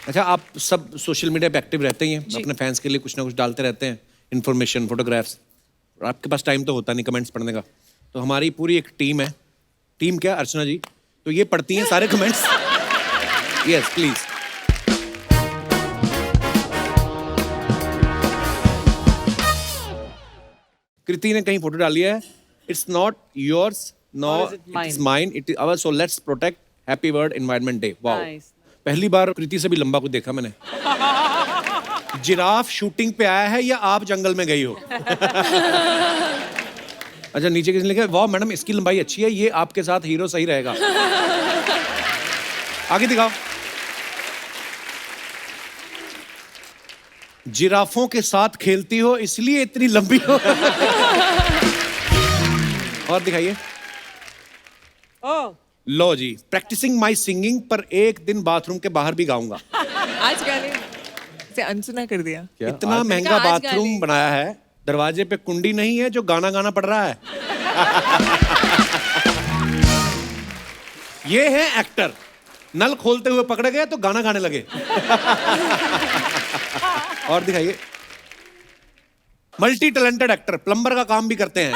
अच्छा, आप सब सोशल मीडिया पे एक्टिव रहते ही हैं, अपने फैंस के लिए कुछ ना कुछ डालते रहते हैं, इन्फॉर्मेशन, फोटोग्राफ्स। और आपके पास टाइम तो होता नहीं कमेंट्स पढ़ने का, तो हमारी पूरी एक टीम है। टीम क्या, अर्चना जी, तो ये पढ़ती हैं सारे कमेंट्स। Yes please. कृति ने कहीं फोटो डाली है, it's not yours, no it's mine, it is our, so let's protect happy world environment day. Wow, पहली बार कृति से भी लंबा कुछ देखा मैंने। जिराफ शूटिंग पे आया है या आप जंगल में गई हो? अच्छा, नीचे किसने लिखा है, वाह मैडम इसकी लंबाई अच्छी है, ये आपके साथ हीरो सही रहेगा। आगे दिखाओ। जिराफों के साथ खेलती हो इसलिए इतनी लंबी हो। और दिखाइए। लो जी, प्रैक्टिसिंग माई सिंगिंग, पर एक दिन बाथरूम के बाहर भी गाऊंगा। आज गाने से अनसुना कर दिया। इतना महंगा बाथरूम बनाया है, दरवाजे पे कुंडी नहीं है जो गाना गाना पड़ रहा है। ये है एक्टर, नल खोलते हुए पकड़े गए तो गाना गाने लगे। और दिखाइए। मल्टी टैलेंटेड एक्टर, प्लम्बर का काम भी करते हैं।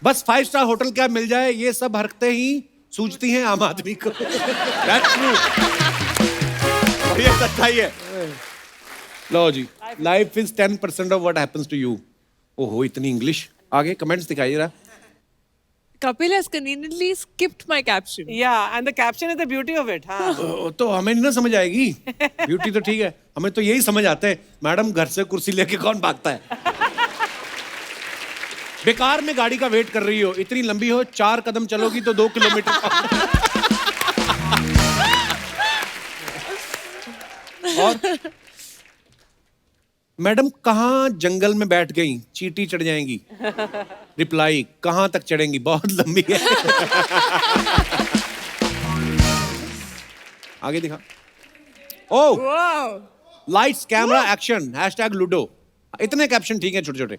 बस 5 स्टार होटल क्या मिल जाए, ये सब हरकतें ही सूझती हैं आम आदमी को। That's true. ये सच्चाई है। लो जी, life is 10% of what happens to you. ओहो, इतनी इंग्लिश। आगे कमेंट्स दिखाइए जरा। Kapil has conveniently skipped my caption. Yeah, and the caption is the beauty of it. हाँ. तो हमें नहीं ना समझ आएगी, ब्यूटी तो ठीक है, हमें तो यही समझ आते हैं, मैडम घर से कुर्सी लेके कौन भागता है। बेकार में गाड़ी का वेट कर रही हो, इतनी लंबी हो, 4 कदम चलोगी तो 2 किलोमीटर। और मैडम कहाँ जंगल में बैठ गई, चींटी चढ़ जाएंगी। रिप्लाई, कहाँ तक चढ़ेंगी, बहुत लंबी है। आगे दिखा। Oh, lights camera action, hashtag Ludo. इतने कैप्शन ठीक है छोटे छोटे।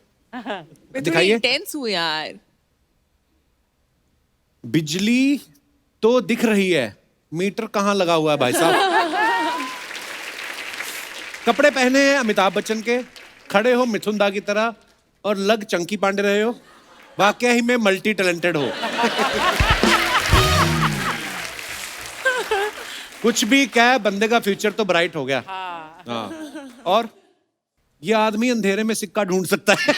दिखाइए। इंटेंस हुई यार। बिजली तो दिख रही है, मीटर कहाँ लगा हुआ है भाई साहब। कपड़े पहने हैं अमिताभ बच्चन के, खड़े हो मिथुन दा की तरह और लग चंकी पांडे रहे हो, वाकई ही में मल्टी टैलेंटेड हो। कुछ भी क्या, बंदे का फ्यूचर तो ब्राइट हो गया। हाँ। और ये आदमी अंधेरे में सिक्का ढूंढ सकता है।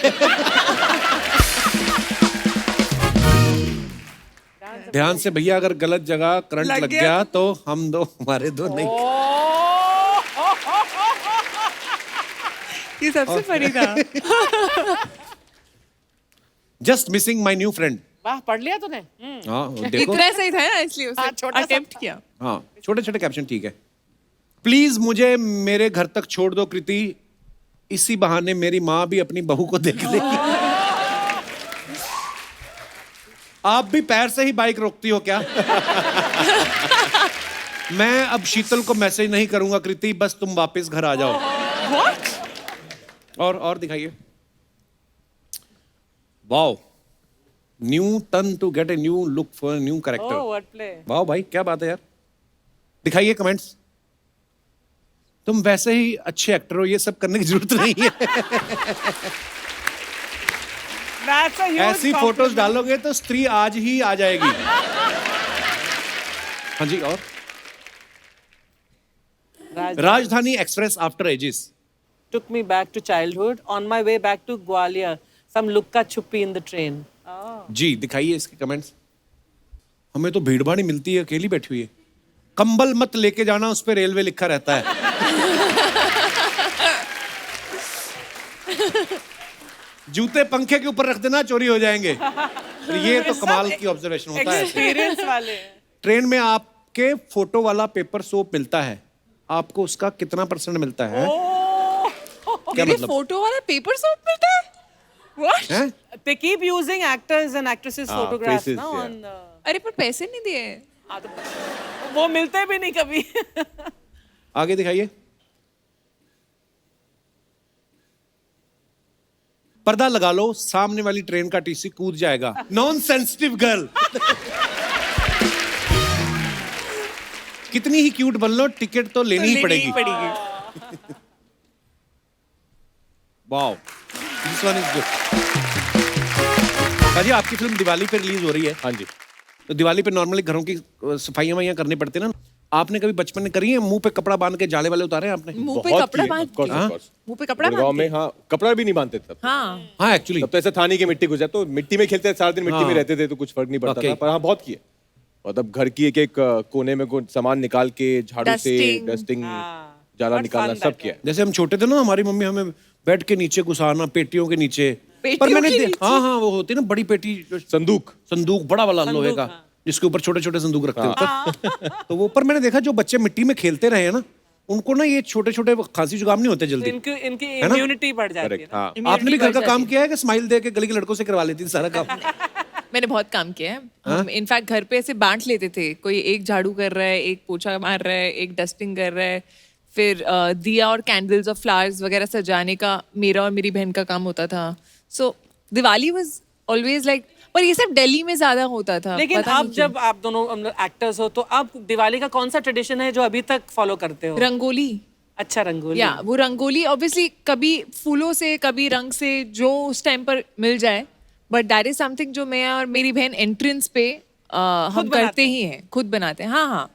ध्यान से भैया, अगर गलत जगह करंट लग गया तो हम दो, हमारे दो नहीं। ये सबसे फनी था। Just missing my new friend. वाह, पढ़ लिया तूने? हाँ देखो, इतना सही था ना, इसलिए उसे अटेम्प्ट किया। हाँ छोटे छोटे कैप्शन ठीक है। प्लीज मुझे मेरे घर तक छोड़ दो कृति, इसी बहाने मेरी माँ भी अपनी बहू को देख लेगी। आप भी पैर से ही बाइक रोकती हो क्या? मैं अब शीतल को मैसेज नहीं करूंगा कृति, बस तुम वापस घर आ जाओ। What? और दिखाइए। Wow, new turn to get a new look for new character. Oh, what play? Wow भाई, क्या बात है यार। दिखाइए कमेंट्स। तुम वैसे ही अच्छे एक्टर हो, ये सब करने की जरूरत नहीं है। That's a huge ऐसी फोटोज compliment. डालोगे तो स्त्री आज ही आ जाएगी। हाँ जी। और राजधानी express after ages. Took me back to childhood. On my way back to Gwalior, some lukka chuppi in the train. जी दिखाइए इसके कमेंट्स। हमें तो भीड़ भाड़ ही मिलती है, अकेली बैठी हुई है। कंबल मत लेके जाना, उस पे रेलवे लिखा रहता है। जूते पंखे के ऊपर रख देना, चोरी हो जाएंगे। ये तो कमाल की ऑब्जर्वेशन होता है। Experience वाले। ट्रेन में आपके फोटो वाला पेपर सोप मिलता है, आपको उसका कितना % मिलता है? क्या मेरे मतलब? फोटो वाला पेपर सोप मिलता है? What? हैं? They keep using actors and actresses photographs faces, ना yeah. on the... अरे पर पैसे नहीं दिए। हाँ, तो वो मिलते भी नहीं कभी। आगे दिखाइए। पर्दा लगा लो, सामने वाली ट्रेन का टीसी कूद जाएगा। Non sensitive girl. कितनी ही क्यूट बन लो, टिकट तो लेनी ही पड़ेगी। Wow, this one is good. जी, आपकी फिल्म दिवाली पे रिलीज हो रही है। हाँ जी। तो दिवाली पे नॉर्मली घरों की सफाइयां वफाइयां करनी पड़ती है ना, आपने कभी बचपन में करी है? मुंह पे कपड़ा बांध के जाले वाले उतारे हैं आपने? मुंह पे बहुत कपड़ा किए, बांध of course, के? of course। मुंह पे कपड़ा गुड़गांव बांध में के? हाँ, कपड़ा भी नहीं बांधते तब। हाँ हाँ एक्चुअली तब तो ऐसा था नहीं कि मिट्टी घुस जाए, तो मिट्टी में खेलते सारा दिन, मिट्टी में रहते थे, तो कुछ फर्क नहीं पड़ता Okay. था। पर हाँ, बहुत किए। मतलब घर की एक एक कोने में कोई सामान निकाल के झाड़ू से Dusting. डस्टिंग, हाँ। जाला What निकालना, fun सब that किया। जैसे हम छोटे थे ना, हमारी मम्मी हमें बेड के नीचे घुसाना, पेटियों के नीचे। पेटियों के नीचे? हाँ हाँ, वो होती है ना बड़ी पेटी, संदूक। संदूक बड़ा वाला लोहे का, जिसके ऊपर छोटे छोटे संदूक रखते होते। तो वो पर मैंने देखा जो बच्चे मिट्टी में खेलते रहे हैं ना, उनको ना ये छोटे छोटे खांसी जुकाम नहीं होते जल्दी। इनकी इम्यूनिटी बढ़ जाती है करेक्ट, ना। हाँ। आपने भी घर का काम किया है कि स्माइल दे के गली के लड़कों से करवा लेती थी सारा काम? मैंने बहुत काम किया है। हम इनफैक्ट घर पे ऐसे बांट लेते थे, कोई एक झाड़ू कर रहा है, एक पोछा मार रहा है, एक डस्टिंग कर रहा है, फिर दिया और कैंडल्स और फ्लावर्स वगैरह सजाने का मेरा और मेरी बहन का काम होता था। सो दिवाली वाज ऑलवेज लाइक, पर ये सब दिल्ली में ज्यादा होता था। लेकिन पता अब नहीं क्यों। जब आप दोनों एक्टर्स हो, तो अब दिवाली का कौन सा ट्रेडिशन है जो अभी तक फॉलो करते हो? रंगोली, अच्छा, रंगोली। या वो रंगोली ऑब्वियसली कभी फूलों से कभी रंग से, जो उस टाइम पर मिल जाए, बट दैट इज समथिंग जो मैं और मेरी बहन एंट्रेंस पे हम करते ही हैं, खुद बनाते हैं। हाँ हाँ,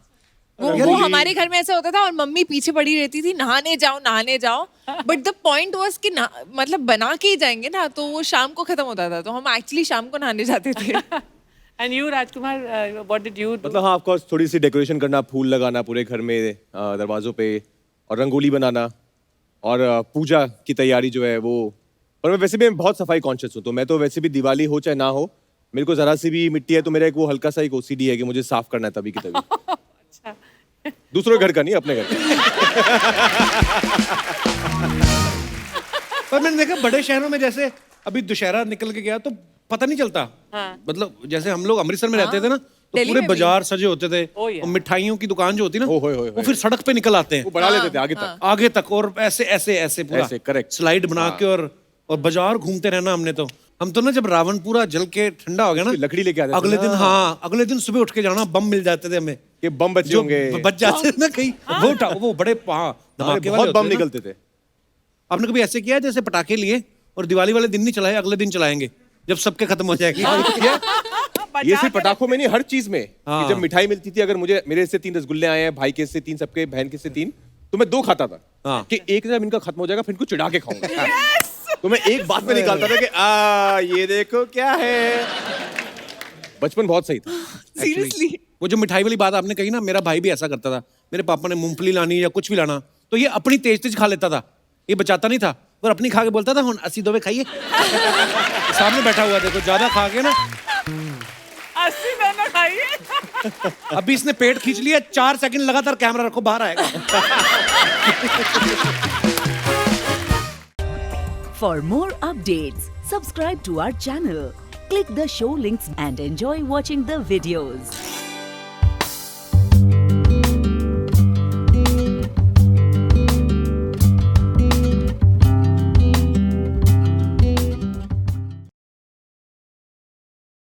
वो हमारे घर में ऐसा होता था और मम्मी पीछे पड़ी रहती थी, नहाने जाओ। बट द पॉइंट वाज कि मतलब बना के ही जाएंगे ना, तो वो शाम को खत्म होता था, तो हम एक्चुअली शाम को नहाने जाते थे। And you Rajkumar, what did you do? मतलब हाँ, ऑफ कोर्स थोड़ी सी डेकोरेशन करना, फूल लगाना पूरे घर में, दरवाजों पे, और रंगोली बनाना, और पूजा की तैयारी जो है वो। पर मैं वैसे भी बहुत सफाई कॉन्शियस हूँ, तो मैं तो वैसे भी दिवाली हो चाहे ना हो, मेरे को जरा सी भी मिट्टी है तो मेरा एक वो हल्का सा एक ओसीडी है कि मुझे साफ करना है तभी की तभी। अच्छा। दूसरों के घर का नहीं, अपने घर का। पर मैंने देखा बड़े शहरों में, जैसे अभी दुशहरा निकल के गया तो पता नहीं चलता। मतलब जैसे हम लोग अमृतसर में रहते थे ना, तो दिल्ली पूरे में भी। बाजार सजे होते थे, Oh, yeah. और मिठाइयों की दुकान जो होती ना, ओ, होए, होए, वो फिर सड़क पे निकल आते वो हैं बढ़ा लेते थे आगे तक। आगे तक, और ऐसे ऐसे ऐसे पूरा ऐसे, correct. स्लाइड बना के, और बाजार घूमते रहना हमने तो। हम तो ना जब रावण पूरा जल के ठंडा हो गया ना, लकड़ी लेके आते थे अगले ना। दिन, हाँ अगले दिन सुबह उठ के जाना, बम मिल जाते थे हमें, कि बम बचे जो होंगे। बच जाते थे ना कहीं, वो बड़े धमाके वाले बहुत बम होते थे ना। निकलते थे। आपने कभी ऐसे किया है जैसे पटाखे लिए और दिवाली वाले दिन नहीं चलाए, अगले दिन चलाएंगे जब सबके खत्म हो जाएगी? ये सिर्फ पटाखों में नहीं, हर चीज में। हाँ। कि जब मिठाई मिलती थी, अगर मुझे मेरे से 3 रसगुल्ले आए हैं, भाई के से 3, सबके बहन के से 3, तो मैं 2 खाता था। हाँ। कि एक जब इनका खत्म हो जाएगा फिर इनको चिढ़ा के खाऊंगा। तो मैं एक बात में निकालता था कि ये देखो क्या है। बचपन बहुत सही था। सीरियसली, वो जो मिठाई वाली बात आपने कही ना, मेरा भाई भी ऐसा करता था। मेरे पापा ने मूंगफली लानी या कुछ भी लाना, तो ये अपनी तेज तेज खा लेता था, ये बचाता नहीं था, और अपनी खा के बोलता था, हुन 80 दोवे खाइए। सामने बैठा हुआ देखो, ज्यादा खा के ना 80 दाना खाइए। अभी इसने पेट खींच लिया, 4 सेकंड लगातार कैमरा रखो, बाहर आएगा। For more updates, subscribe to our channel, click the show links and enjoy watching the videos.